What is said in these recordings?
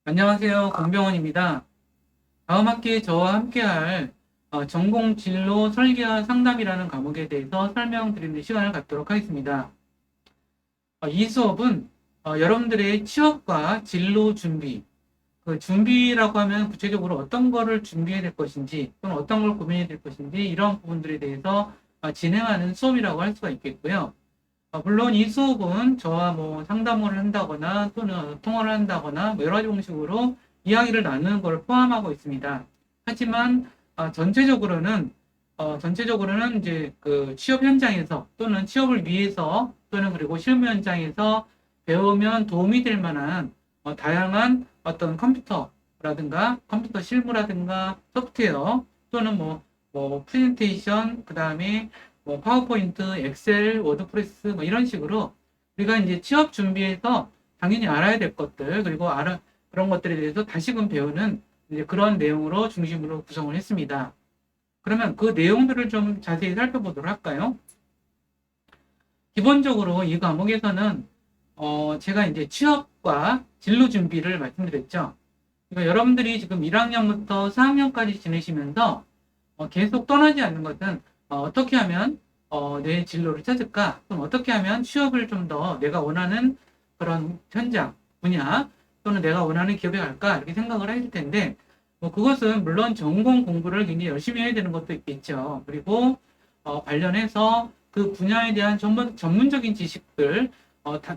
안녕하세요. 권병원입니다. 다음 학기에 저와 함께할 전공 진로 설계와 상담이라는 과목에 대해서 설명드리는 시간을 갖도록 하겠습니다. 이 수업은 여러분들의 취업과 진로 준비, 그 준비라고 하면 구체적으로 어떤 거를 준비해야 될 것인지 또는 어떤 걸 고민해야 될 것인지 이런 부분들에 대해서 진행하는 수업이라고 할 수가 있겠고요. 물론 이 수업은 저와 뭐 상담을 한다거나 또는 통화를 한다거나 뭐 여러 가지 방식으로 이야기를 나누는 걸 포함하고 있습니다. 하지만 전체적으로는 이제 그 취업 현장에서 또는 취업을 위해서 또는 그리고 실무 현장에서 배우면 도움이 될 만한 다양한 어떤 컴퓨터라든가 컴퓨터 실무라든가 소프트웨어 또는 뭐 프레젠테이션 그다음에 뭐 파워포인트, 엑셀, 워드프레스 뭐 이런 식으로 우리가 이제 취업 준비해서 당연히 알아야 될 것들 그리고 그런 것들에 대해서 다시금 배우는 이제 그런 내용으로 중심으로 구성을 했습니다. 그러면 그 내용들을 좀 자세히 살펴보도록 할까요? 기본적으로 이 과목에서는 제가 이제 취업과 진로 준비를 말씀드렸죠. 그러니까 여러분들이 지금 1학년부터 4학년까지 지내시면서 계속 떠나지 않는 것은 떻게 하면 내 진로를 찾을까? 그럼 어떻게 하면 취업을 좀 더 내가 원하는 그런 현장, 분야 또는 내가 원하는 기업에 갈까? 이렇게 생각을 하실 텐데 뭐 그것은 물론 전공 공부를 굉장히 열심히 해야 되는 것도 있겠죠. 그리고 관련해서 그 분야에 대한 전문적인 지식들,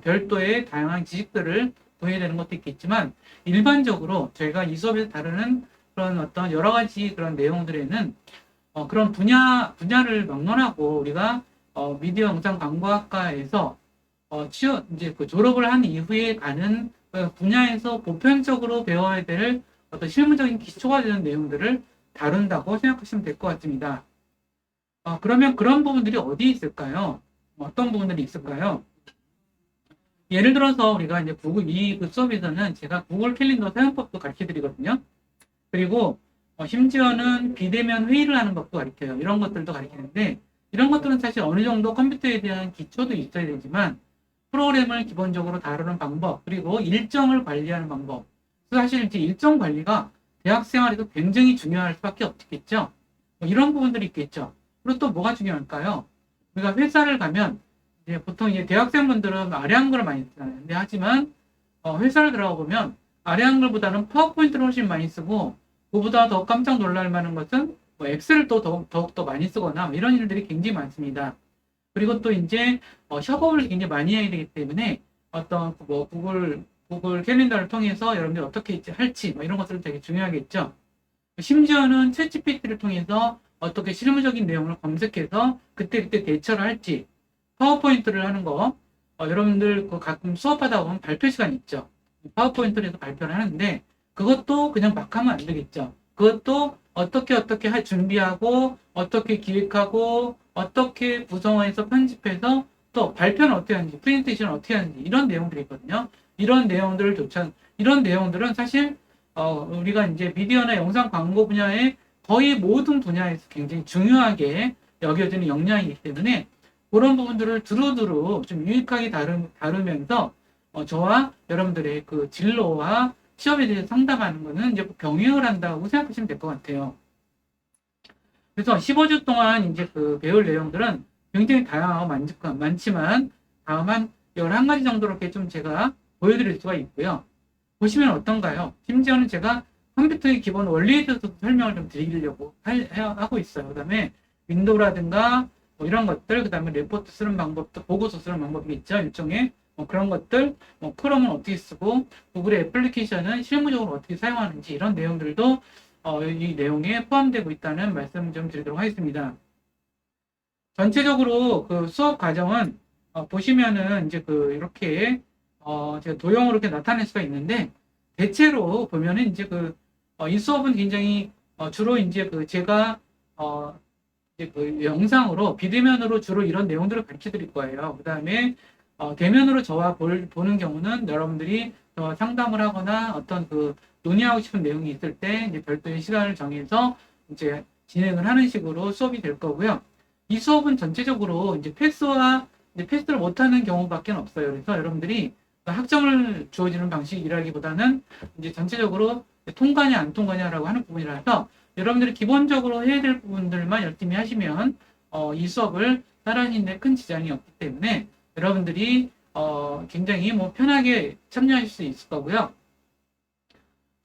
별도의 다양한 지식들을 보여야 되는 것도 있겠지만 일반적으로 저희가 이 수업에서 다루는 그런 어떤 여러 가지 그런 내용들에는 그런 분야를 막론하고 우리가 미디어 영상 광고학과에서 이제 그 졸업을 한 이후에 가는 그 분야에서 보편적으로 배워야 될 어떤 실무적인 기초가 되는 내용들을 다룬다고 생각하시면 될 것 같습니다. 그러면 그런 부분들이 어디 있을까요? 어떤 부분들이 있을까요? 예를 들어서 우리가 이제 그 수업에서는 제가 구글 캘린더 사용법도 가르쳐 드리거든요. 그리고 심지어는 비대면 회의를 하는 법도 가르쳐요. 이런 것들도 가르치는데 이런 것들은 사실 어느 정도 컴퓨터에 대한 기초도 있어야 되지만 프로그램을 기본적으로 다루는 방법 그리고 일정을 관리하는 방법 사실 이제 일정 관리가 대학 생활에도 굉장히 중요할 수밖에 없겠죠. 뭐 이런 부분들이 있겠죠. 그리고 또 뭐가 중요할까요? 우리가 회사를 가면 이제 보통 이제 대학생분들은 아래 한글을 많이 쓰잖아요. 근데 하지만 회사를 들어가 보면 아래 한글보다는 파워포인트를 훨씬 많이 쓰고 그보다 더 깜짝 놀랄 만한 것은 뭐 엑셀을 또 더욱더 많이 쓰거나 뭐 이런 일들이 굉장히 많습니다. 그리고 또 이제 협업을 굉장히 많이 해야 되기 때문에 어떤 뭐 구글 캘린더를 통해서 여러분들이 어떻게 할지 뭐 이런 것들은 되게 중요하겠죠. 심지어는 챗GPT를 통해서 어떻게 실무적인 내용을 검색해서 그때그때 대처를 할지 파워포인트를 하는 거 여러분들 그 가끔 수업하다 보면 발표 시간 있죠. 파워포인트를 해서 발표를 하는데 그것도 그냥 막 하면 안 되겠죠. 그것도 어떻게 준비하고 어떻게 기획하고 어떻게 구성해서 편집해서 또 발표는 어떻게 하는지 프레젠테이션은 어떻게 하는지 이런 내용들이 있거든요. 이런 내용들은 사실 우리가 이제 미디어나 영상 광고 분야의 거의 모든 분야에서 굉장히 중요하게 여겨지는 역량이기 때문에 그런 부분들을 두루두루 좀 유익하게 다루면서 저와 여러분들의 그 진로와 취업에 대해서 상담하는 거는 이제 병행을 한다고 생각하시면 될 것 같아요. 그래서 15주 동안 이제 그 배울 내용들은 굉장히 다양하고 많지만 다음 한 11가지 정도로 이렇게 좀 제가 보여드릴 수가 있고요. 보시면 어떤가요? 심지어는 제가 컴퓨터의 기본 원리에 대해서 설명을 좀 드리려고 하고 있어요. 그 다음에 윈도우라든가 뭐 이런 것들, 그 다음에 레포트 쓰는 방법도 보고서 쓰는 방법이 있죠. 일종의 뭐 그런 것들, 뭐 크롬은 어떻게 쓰고 구글의 애플리케이션은 실무적으로 어떻게 사용하는지 이런 내용들도 이 내용에 포함되고 있다는 말씀 좀 드리도록 하겠습니다. 전체적으로 그 수업 과정은 보시면은 이제 그 이렇게 제가 도형으로 이렇게 나타낼 수가 있는데 대체로 보면은 이제 이 수업은 굉장히 주로 이제 그 제가 이제 그 영상으로 비대면으로 주로 이런 내용들을 가르쳐 드릴 거예요. 그 다음에 대면으로 저와 보는 경우는 여러분들이 상담을 하거나 어떤 그 논의하고 싶은 내용이 있을 때 이제 별도의 시간을 정해서 이제 진행을 하는 식으로 수업이 될 거고요. 이 수업은 전체적으로 이제 패스를 못하는 경우밖에 없어요. 그래서 여러분들이 학점을 주어지는 방식이라기보다는 이제 전체적으로 통과냐 안 통과냐라고 하는 부분이라서 여러분들이 기본적으로 해야 될 부분들만 열심히 하시면 이 수업을 따라하는 데 큰 지장이 없기 때문에 여러분들이 굉장히 뭐 편하게 참여하실 수 있을 거고요.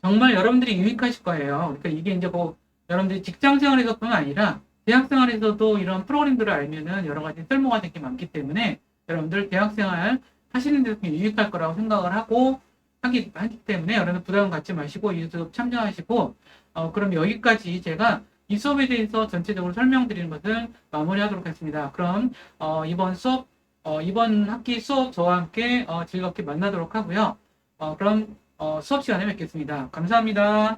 정말 여러분들이 유익하실 거예요. 그러니까 이게 이제 뭐 여러분들이 직장 생활에서뿐만 아니라 대학 생활에서도 이런 프로그램들을 알면은 여러 가지 쓸모가 될 게 많기 때문에 여러분들 대학 생활 하시는 데도 유익할 거라고 생각을 하기 때문에 여러분 부담 갖지 마시고 이 수업 참여하시고 그럼 여기까지 제가 이 수업에 대해서 전체적으로 설명드리는 것을 마무리하도록 하겠습니다. 그럼 이번 학기 수업 저와 함께 즐겁게 만나도록 하고요. 그럼 수업 시간에 뵙겠습니다. 감사합니다.